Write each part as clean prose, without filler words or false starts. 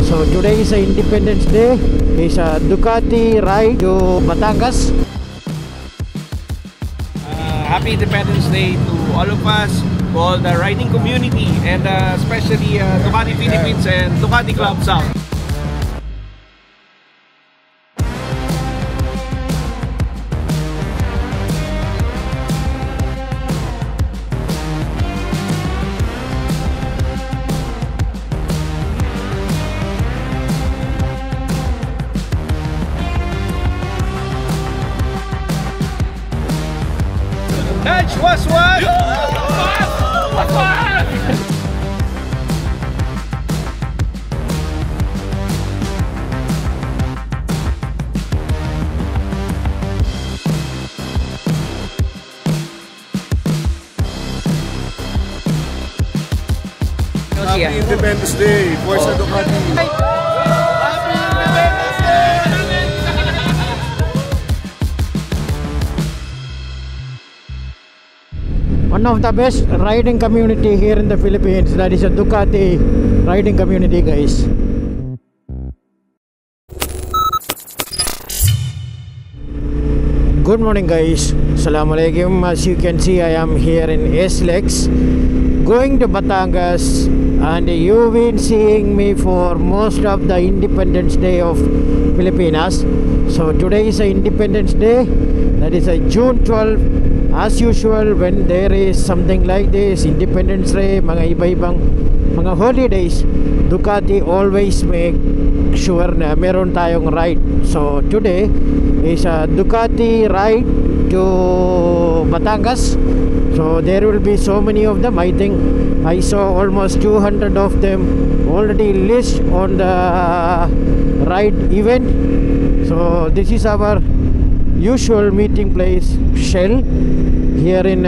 So today is a Independence Day. It's a Ducati ride to Batangas. Happy Independence Day to all of us, to all the riding community, and especially Ducati Philippines and Ducati Club South. Edge was what? Happy Independence Day, Forza Ducati. One of the best riding community here in the Philippines. That is a Ducati riding community, guys. Good morning, guys. Assalamualaikum. As you can see, I am here in SLEX going to Batangas, and you've been seeing me for most of the Independence Day of Filipinas. So today is a Independence Day. That is a June 12. As usual, when there is something like this, Independence Day, mga iba-ibang mga holidays, Ducati always make sure na meron tayong ride. So today is a Ducati ride to Batangas. So there will be so many of them. I think I saw almost 200 of them already list on the ride event. So this is our usual meeting place, Shell, here in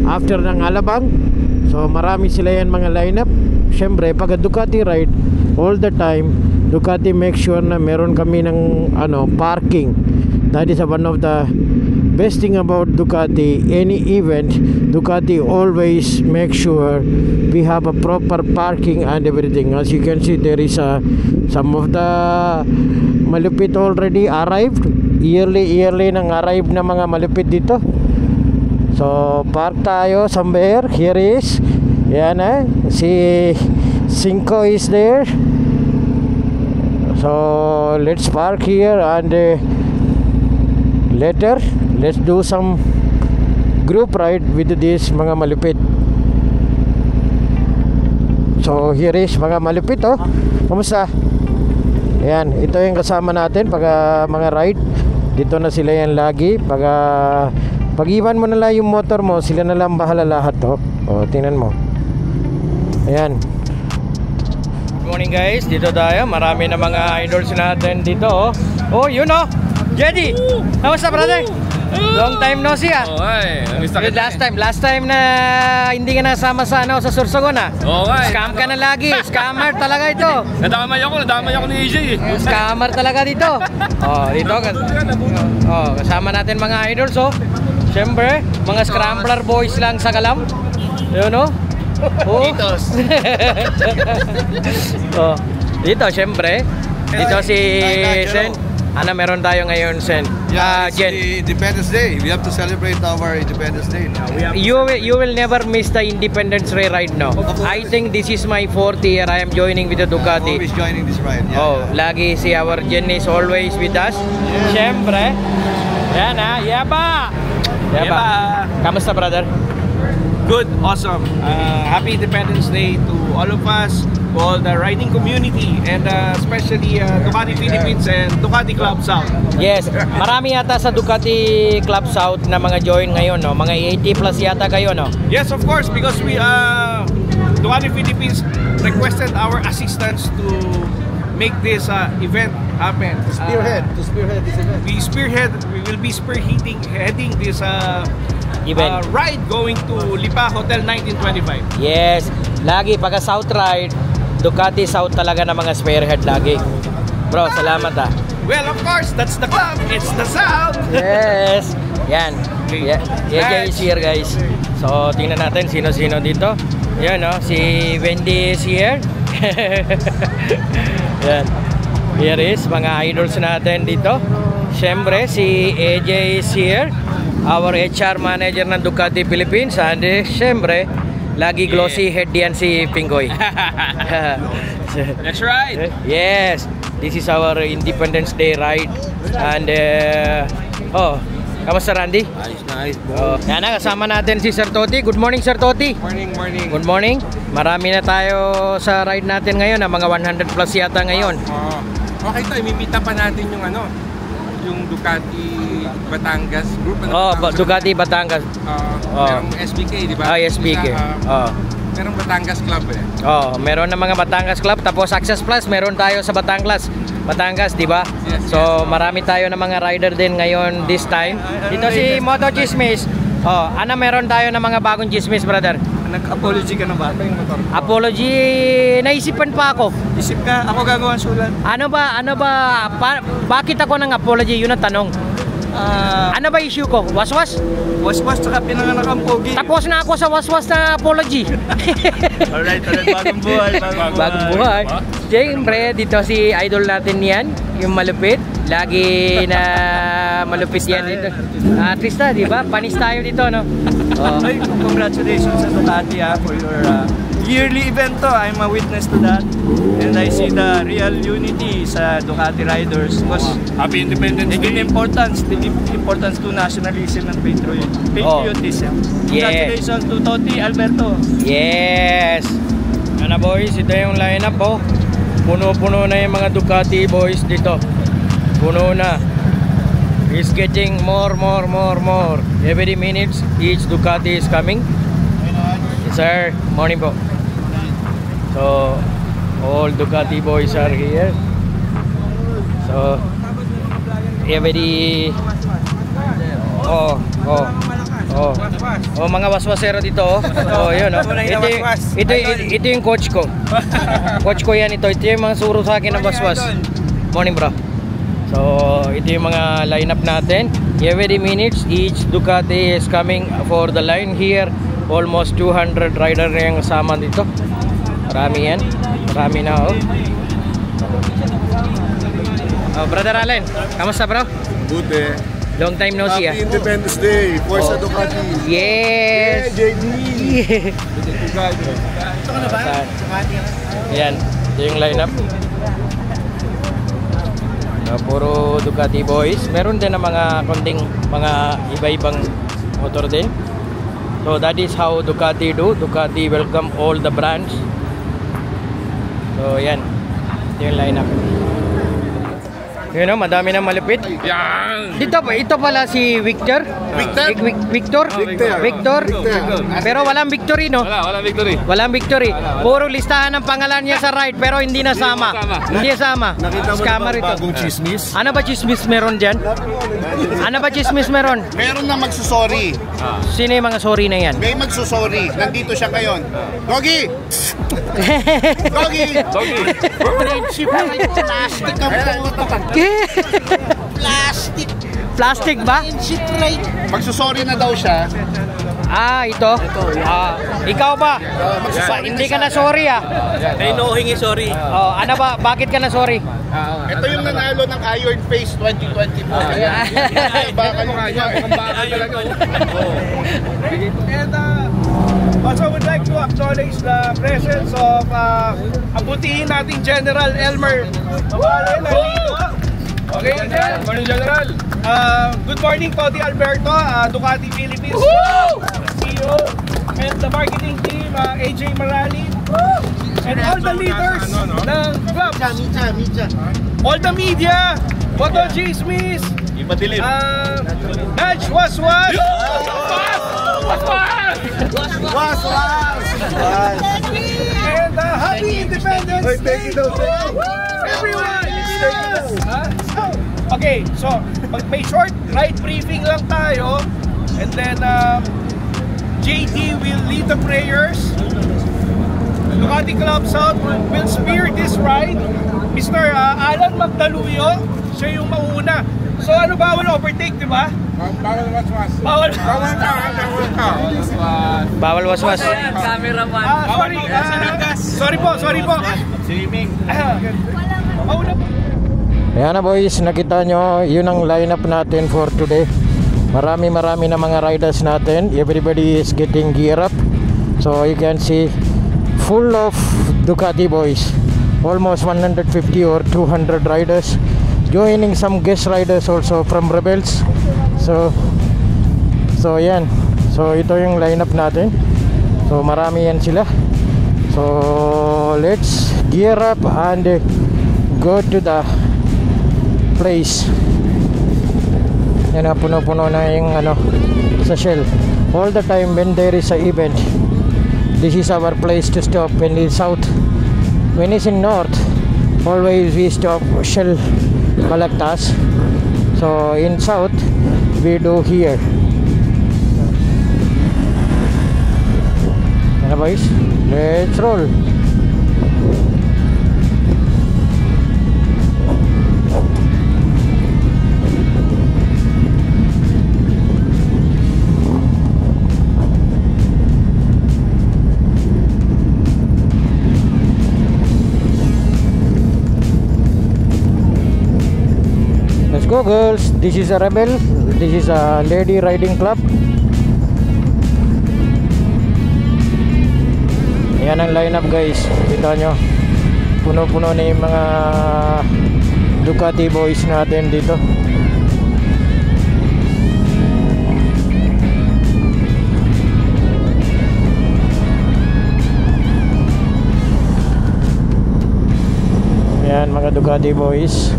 after ng Alabang. So marami sila yan mga lineup. Syempre pag Ducati ride, all the time Ducati make sure na meron kami ng parking. That is one of the best thing about Ducati. Any event, Ducati always make sure we have a proper parking and everything. As you can see, there is some of the malupit already arrived. Yearly nang arrive na mga malupit dito. So park tayo somewhere. Here is yan si Cinco is there. So let's park here, and later let's do some group ride with this mga malupit. So here is mga malupit. Kamusta? Ayan, ito yung kasama natin pag mga ride. Dito na sila yan lagi. Pag-iwan mo na lang yung motor mo, sila na lang bahala lahat. Tingnan mo. Ayan. Good morning, guys. Dito tayo. Marami na mga idols natin dito. Yun Jedi. Kamusta, brother? Long time no see. Last time na hindi ka nasama sa Sorsogon. Scam ka na lagi. Scammer talaga ito. Nadamay ako ni AJ. Scammer talaga dito. Dito. Kasama natin mga idols. Siyempre, mga scrambler boys lang sa Kalam. Yun dito siyempre. Dito si Sen. Meron tayo ngayon, Sen? Jen. It's Independence Day. We have to celebrate our Independence Day. You will never miss the Independence Day ride, no? I think this is my 4th year. I am joining with the Ducati. Always joining this ride. Lagi si our Jen is always with us. Siyempre. Yan Yaba. Kamusta, brother? Good, awesome. Happy Independence Day to all of us, to all the riding community, and especially Ducati Philippines and Ducati Club South. Yes, marami yata sa Ducati Club South na mga join ngayon, mga 80 plus yata kayo, Yes, of course, because we Ducati Philippines requested our assistance to make this event happen. To spearhead this event. We will be heading this event. Ride going to Lipa Hotel 1925. Yes, lagi pagka South ride, Ducati South talaga na mga spearhead lagi. Bro, salamat Well, of course, that's the club. It's the South. Yes. Yan. Guys, here guys. So, tingnan natin sino-sino dito. Yan, si Wendy is here. Yan. Here is mga idols natin dito. Siyempre si AJ is here, our HR manager ng Ducati Philippines. And siyempre lagi glossy head yan si Pingoy. That's right. Yes, this is our Independence Day ride. And kamusta Randy? Nice. Yan na, kasama natin si Sir Toti. Good morning, Sir Toti. Morning. Good morning. Marami na tayo sa ride natin ngayon, mga 100 plus yata ngayon. Okay to, imimita pa natin yung yung Ducati Batangas group. Ducati Batangas. Merong SBK, di ba? SBK. Merong Batangas Club eh. Meron na mga Batangas Club. Tapos Access Plus, meron tayo sa Batangas, di ba? Yes, so marami tayo na mga rider din ngayon this time. Dito si Moto Chismis. Meron tayo na mga bagong chismis, brother. Nag-apology ka na ba? Ito yung motor. Apology, naisipan pa ako. Isip ka, ako gagawa ang sulat. Bakit ako ng apology? Yun ang tanong. Ano ba issue ko? Waswas? Waswas tsaka pinanganak ang pogi. Tapos na ako sa waswas na apology. Alright, bagong buhay. Bagong buhay. Siyempre, dito si idol natin yan, yung malupit. Lagi na malupit yan dito. Artista, di ba? Panis tayo dito, no? Ay, congratulations sa Ducati for your yearly event to. I'm a witness to that. And I see the real unity sa Ducati riders. Because Happy Independence the importance to nationalism and patriotism. Congratulations to Toti Alberto. Yes! Ano boys, ito yung lineup po. Puno-puno na yung mga Ducati boys dito. Puno na. It's getting more. Every minutes, each Ducati is coming. Yes, sir. Morning po. So, all Ducati boys are here. So, every... mga waswasero dito. Yun. Ito yung coach ko. Coach ko yan ito. Ito yung mga suro sa akin ng waswas. Morning, bro. So, ito yung mga lineup natin. Every minutes, each Ducati is coming for the line here. Almost 200 rider na yung kasama dito. Marami yan. Marami na, Brother Allen, kamusta, bro? Buti. Long time no see, Happy Independence Day. Forza Ducati. Yes! JD. Yan, ito yung lineup. Puro Ducati boys. Meron din na mga konting mga iba-ibang motor din. So that is how Ducati do. Ducati welcome all the brands. So yan, ito yung lineup. Yun, madami na malupit. Yan! Ito pala si Victor. Victor. Pero walang victory, no? Wala victory. Walang victory. Puro listahan ng pangalan niya sa ride pero hindi nasama. Hindi nasama. Scammer ito. Bagong chismis. Ano ba chismis meron dyan? Meron na magsusorry. Sino yung mga sorry na yan? May magsusorry. Nandito siya ngayon. Gogi! Friendship na kayo. Plastic ang Plastic ba? Magsusorry na daw siya. Ito. Ikaw ba? Hindi ka na sorry, May no hingi sorry. Ano ba? Bakit ka na sorry? Ito yung nanalo ng Iron Face 2024. Baka talaga. And also would like to acknowledge the presence of abutihin nating General Elmer. Okay, morning General. Good morning Toti Alberto, Ducati Philippines CEO, and the marketing team, AJ Marali, and all the leaders ng club. All the media, Moto Chismis, Nudge Waswas, and Happy Independence Day to everyone. Okay, so may short ride briefing lang tayo, and then JD will lead the prayers. Ducati Club South will spear this ride. Mr. Alan Magdaluyo, siya yung mauna. So ano ba, will overtake, di ba? Bawal waswas. Bawal. Bawal ka. Bawal waswas. Cameraman. Sorry po. Swimming. Ayan na boys, nakita nyo, yun ang lineup natin for today. Marami na mga riders natin. Everybody is getting gear up. So you can see full of Ducati boys. Almost 150 or 200 riders. Joining some guest riders also from Rebels. So yan. So ito yung lineup natin. So marami yan sila. So let's gear up and go to the place. Yan na, puno-puno na yung sa Shell. All the time when there is a event, this is our place to stop. When it's south, when it's in north, always we stop Shell Balagtas. So in south we do here. Yan na boys, let's roll. Go girls, this is a Rebel, this is a lady riding club. Yan ang lineup guys, kita nyo, puno-puno na yung mga Ducati boys natin dito. Yan mga Ducati boys.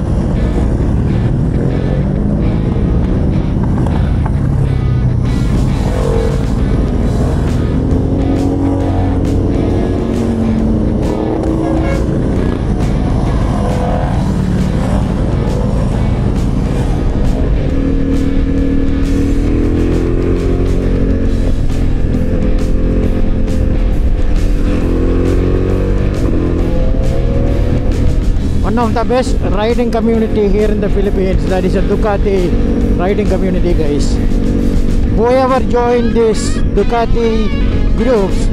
One of the best riding community here in the Philippines, that is a Ducati riding community guys. Whoever joined this Ducati groups,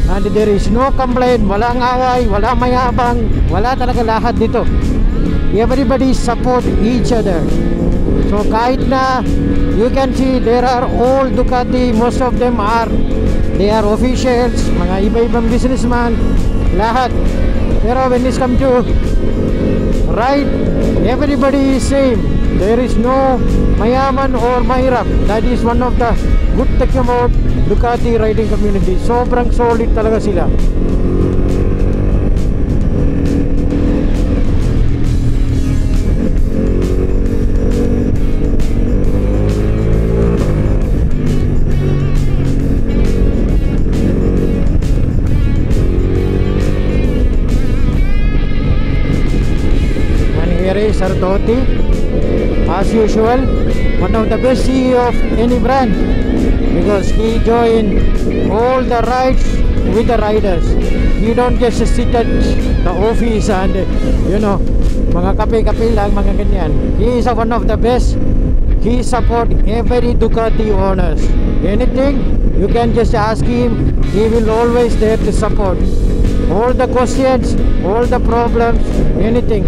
and there is no complaint, walang away, wala mayabang, wala talaga lahat dito. Everybody support each other. So kahit na, you can see there are all Ducati, most of them they are officials, mga iba-ibang businessman, lahat. Pero when it comes to ride, everybody is same. There is no mayaman or mahirap. That is one of the good thing about Ducati riding community. Sobrang solid talaga sila. Sartotti, as usual, one of the best CEO of any brand, because he joined all the rides with the riders. You don't just sit at the office and mga kape-kape lang, mga ganyan. He is one of the best. He support every Ducati owners. Anything you can just ask him, he will always there to support. All the questions, all the problems, anything.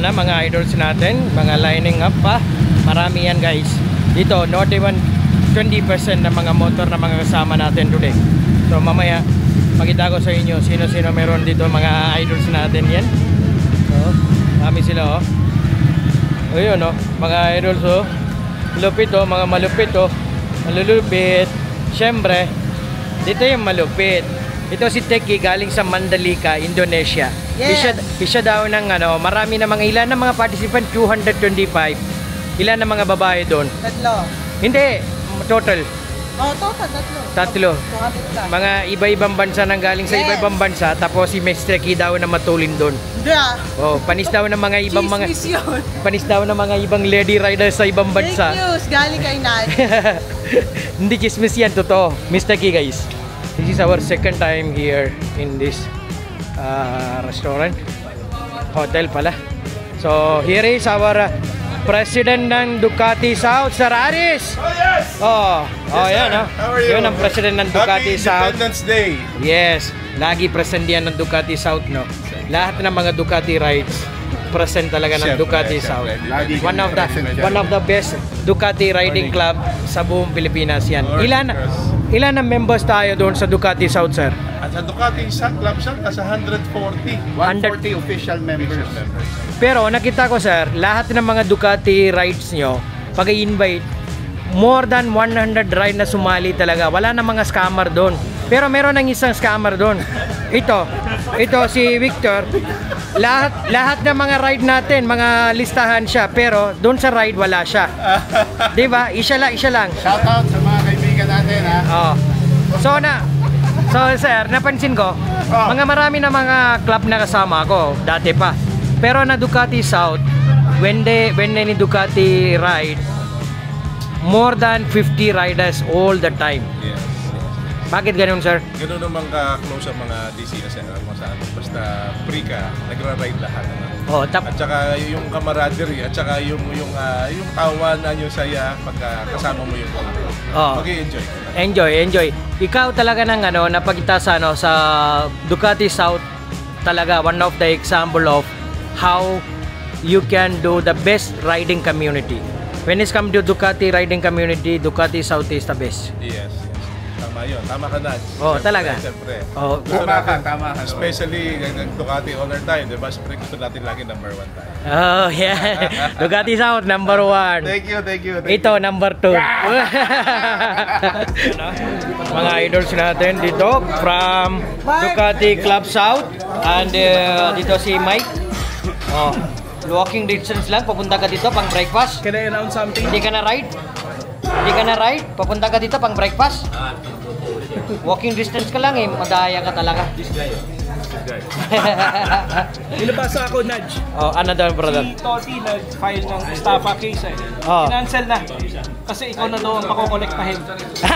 Ayan na mga idols natin, mga lining up pa. Marami yan guys. Dito, not even 20% ng mga motor na mga kasama natin today. So mamaya, pakita ko sa inyo sino-sino meron dito mga idols natin yan. So, kami sila oh. Ayun oh, mga idols oh. Malupit oh, mga malupit oh. Malulupit. Siyempre, dito yung malupit. Ito si Teki galing sa Mandalika, Indonesia. Yes. Isa daw ng ano, marami na mga ilan ng mga participant, 225. Ilan ng mga babae doon? Tatlo. Hindi, total. Oh, total, tatlo. 3. Mga iba-ibang bansa nang galing sa Yes. iba-ibang bansa, tapos si Miss Teki daw na matulin doon. Hindi ah. Oh, panis daw ng mga ibang mga Chismis yun. panis daw ng mga ibang lady riders sa ibang Fake bansa. news, galing kay Nat. Hindi chismis yan, totoo. Miss Teki guys. This is our second time here in this restaurant. Hotel pala. So, here is our President ng Ducati South, Sir Aris. Oh, yes! Oh, yan oh. How are you? Yun ang President ng Ducati Happy South. Independence Day! Yes, lagi present yan ng Ducati South, no? Lahat ng mga Ducati rides, present talaga ng Siyempre, Ducati siyempre. South. Lagi One of the present yan. one of the best Ducati riding club sa buong Pilipinas yan. Ilan ang members tayo doon sa Ducati South, sir? At sa Ducati Club siya, nasa 140. 140 official members. Pero nakita ko, sir, lahat ng mga Ducati rides nyo, pag i-invite, more than 100 ride na sumali talaga. Wala na mga scammer doon. Pero meron ng isang scammer doon. Ito si Victor. Lahat ng mga ride natin, mga listahan siya, pero doon sa ride wala siya. 'Di ba? Isa lang. Shoutout sa mga kaibigan natin, ha? Oh. So sir, napansin ko, mga marami na mga club na kasama ko dati pa. Pero na Ducati South, when any Ducati ride, more than 50 riders all the time. Yes. Bakit ganun, sir? Ganun naman ka-close ang mga DCS, basta free ka, nagra-ride lahat. Oh, At saka yung camaraderie, at saka yung tawanan, yung saya, pagka kasama mo yung Oh. mag-i-enjoy. Enjoy. Ikaw talaga ng napagita sa sa Ducati South, talaga one of the example of how you can do the best riding community. When it's come to Ducati riding community, Ducati South is the best. Yes. Tama yun. Tama ka na. Oh, talaga. Siyempre. Oh, Tama ka. Especially Ducati all the time, diba? Siyempre gusto natin lagi number 1 tayo. oh yeah. Ducati South number 1. Thank you. Ito number 2. Mga idols natin dito from Ducati Club South, and dito si Mike. Oh, walking distance lang, papunta ka dito pang breakfast. Can I announce something? Hindi ka na ride? Papunta ka dito pang breakfast? Walking distance ka lang madaya ka talaga. Nilabasa ako, Nudge. Oh, ano daw, brother? Si Toti nag-file ng estafa case Oh. Cancel na. Kasi ikaw na daw ang pakukolektahin.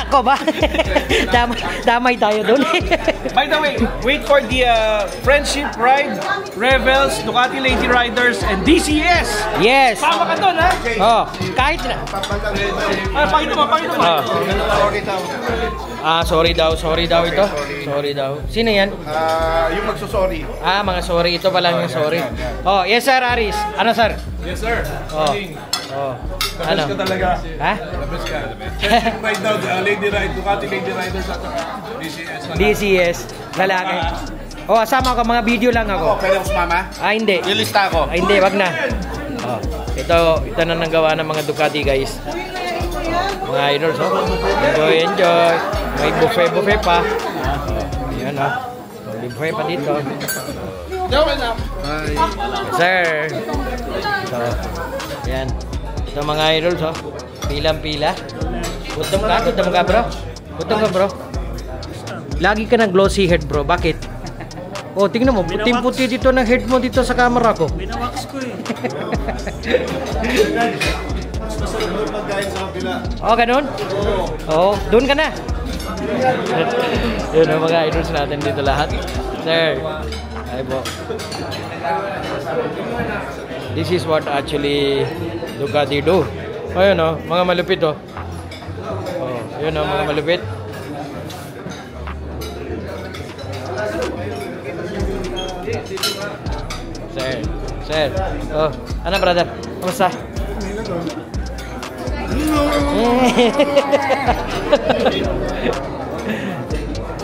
Ako ba? Damay tayo doon. By the way, wait for the Friendship Ride, Rebels, Ducati Lady Riders, and DCS! Yes. Tama ka doon, ha? Oh, kahit na. Pakita mo. Sorry daw ito. Sorry daw. Sino yan? Yung magsusorry. Mga sorry. Ito pa lang yung sorry. Oh, yes sir, Aris. Ano sir? Yes, sir. Oh. Ano? Ka talaga. Ha? Labas ka. Right now, Lady Ride, Ducati Lady Riders at DCS. DCS. Lalaki. Oh, asama ko. Mga video lang ako. Pwede ako sumama? Hindi. Ilista ako. Hindi, wag na. Oh, ito na nanggawa ng mga Ducati guys. Mga idols, enjoy. May buffet pa. Ayan, may buffet pa dito. Sir. So, ayan. Ito mga idols, pilang-pila. Gutom ka, bro. Lagi ka ng glossy head, bro. Bakit? Oh, tingnan mo, puting-puti dito ng head mo dito sa camera ko. Binawax ko Oh, ganun? Oo. Doon ka na. Yun ang mga idols natin dito lahat. Sir. Ay po. This is what actually Ducati do. Ayun mga malupit Oh, yun mga malupit. Sir. Sir. Oh, ano brother? Kamusta?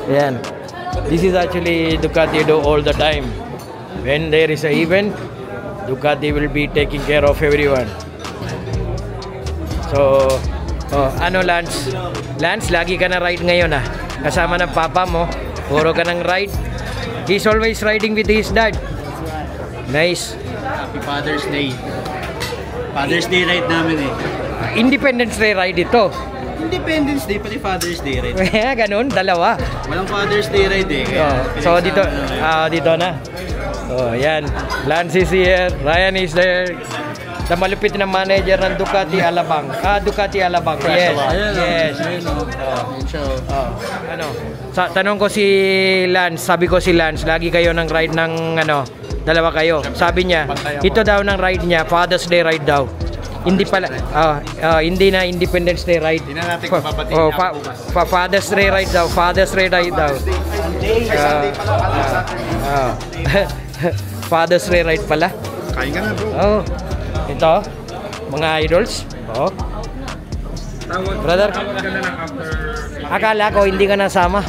Yan. This is actually Ducati do all the time. When there is a event, Ducati will be taking care of everyone. So, ano Lance? Lance, lagi ka na ride ngayon ah. Kasama ng papa mo. Puro ka ng ride. He's always riding with his dad. Nice. Happy Father's Day. Father's Day ride namin eh. Independence Day ride ito. Independence Day, pati Father's Day ride. Ganun, dalawa. Walang Father's Day ride eh. So dito, dito na. Yan. Lance is here. Ryan is there. The malupit na manager ng Ducati Alabang. Ducati Alabang. Yes. Yes. Ano? Tanong ko si Lance, sabi ko si Lance, lagi kayo ng ride ng dalawa kayo. Sabi niya, ito daw ng ride niya, Father's Day ride daw. Hindi pala, hindi na Independence Day ride. Hindi na natin kapabatiin Father's Day ride daw, Father's Day ride daw. Father's Day ride pala. Kain ka na bro. Ito, mga idols. Brother, akala ko hindi ka nasama.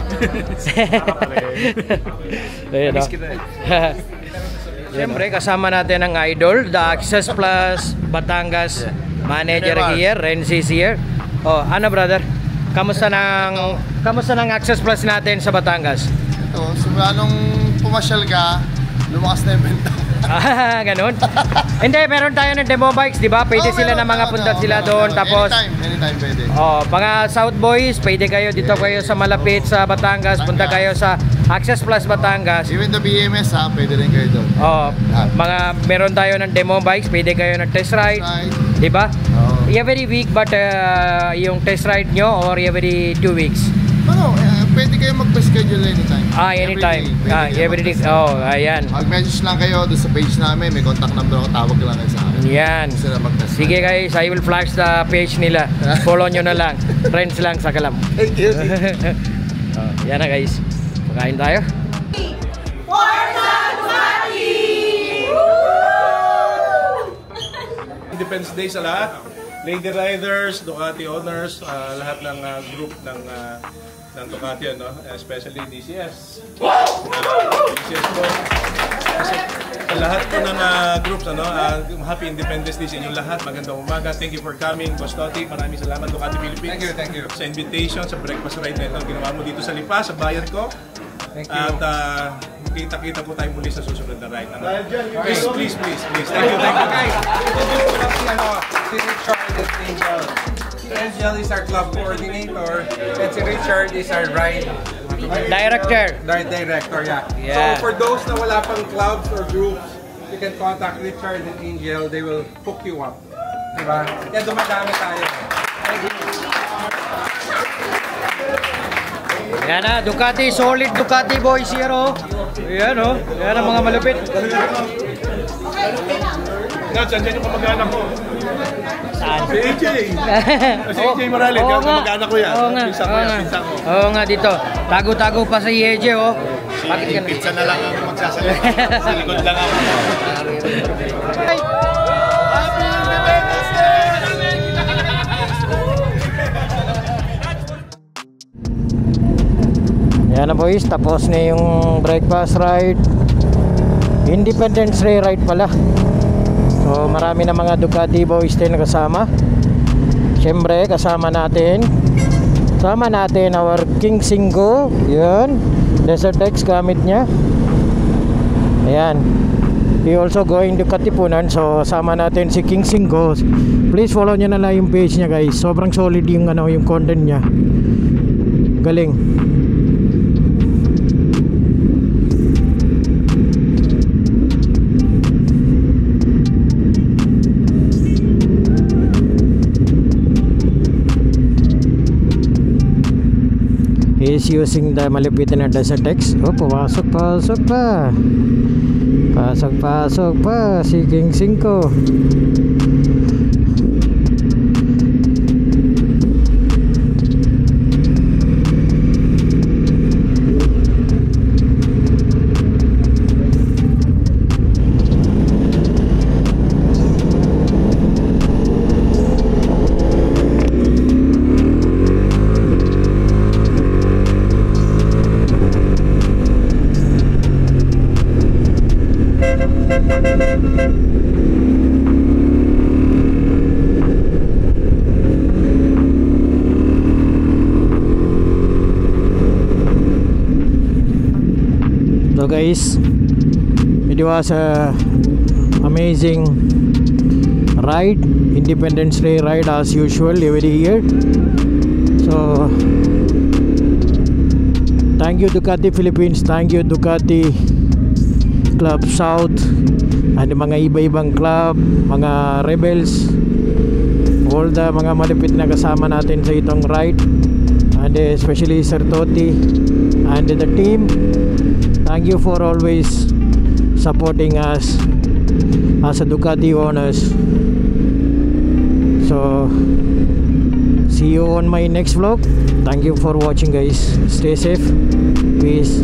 Siyempre, kasama natin ang idol, the Access Plus Batangas manager here, Renzi is here. Ano brother? Kamusta ng Access Plus natin sa Batangas? Ito, simula nung pumasyal ka, lumakas na yung benta. Ganun? Hindi, meron tayo ng demo bikes, di ba? Pwede sila na mga punta sila doon. Tapos, anytime pwede. Mga South Boys, pwede kayo dito kayo sa malapit sa Batangas. Punta kayo sa Access Plus Batangas. Even the BMS pwede rin kayo doon. Meron tayo ng demo bikes, pwede kayo ng test ride. Di ba? Every week, but yung test ride nyo or every 2 weeks? Pwede kayo mag-schedule anytime. Anytime. Every day. Ayan. Mag-message lang kayo doon sa page namin. May contact number ako. Tawag lang kayo sa akin. Yan. Sige guys, I will flash the page nila. Follow nyo na lang. Friends lang sa Kalam. Thank you. Yan na guys. Pagkain tayo. Independence Day sa lahat. Lady Riders, Ducati owners, lahat ng group ng Ducati, especially DCS. DCS po. Sa lahat po ng groups, Happy Independence Day sa inyong lahat. Magandang umaga. Thank you for coming, Boss Toti. Maraming salamat, Ducati Philippines. Thank you. Sa invitation, sa breakfast ride na ito, ginawa mo dito sa Lipa, sa bayan ko. Thank you. At kita-kita po tayo muli sa susunod na ride. Please. Thank you. Okay. Si Richard at Angel. Angel is our club coordinator, and si Richard is our ride Director, yeah. So for those na wala pang clubs or groups, you can contact Richard and Angel. They will hook you up. Diba? Kaya dumadami tayo. Thank you. yan na, Ducati, solid Ducati boys here Yan yan ang mga malupit. Saan yung kamag-anak ko? Saan? Si AJ. Si AJ Morales, kamag-anak ko yan. Oo nga dito. Tago-tago pa sa AJ Si pizza na lang ang magsasalita. Sa likod lang ako. Happy Independence Day! Yan na boys, tapos na yung breakfast ride. Independence Day ride pala. So marami na mga Ducati boys din kasama. Siyempre kasama natin our King Singo. Yun, Desert X gamit niya. Ayan. He also going to Katipunan. So sama natin si King Singo. Please follow nyo na lang yung page niya guys. Sobrang solid yung yung content niya. Galing. He's using the malupit na Desert X. Pasok pa. Pasok pa si King Singo. So guys, it was a amazing ride, Independence Day ride as usual every year. So thank you Ducati Philippines, thank you Ducati Club South and mga iba-ibang club, mga rebels, all the mga malapit na kasama natin sa itong ride, and especially Sir Toti and the team. Thank you for always supporting us as a Ducati owners. So see you on my next vlog. Thank you for watching guys. Stay safe. Peace.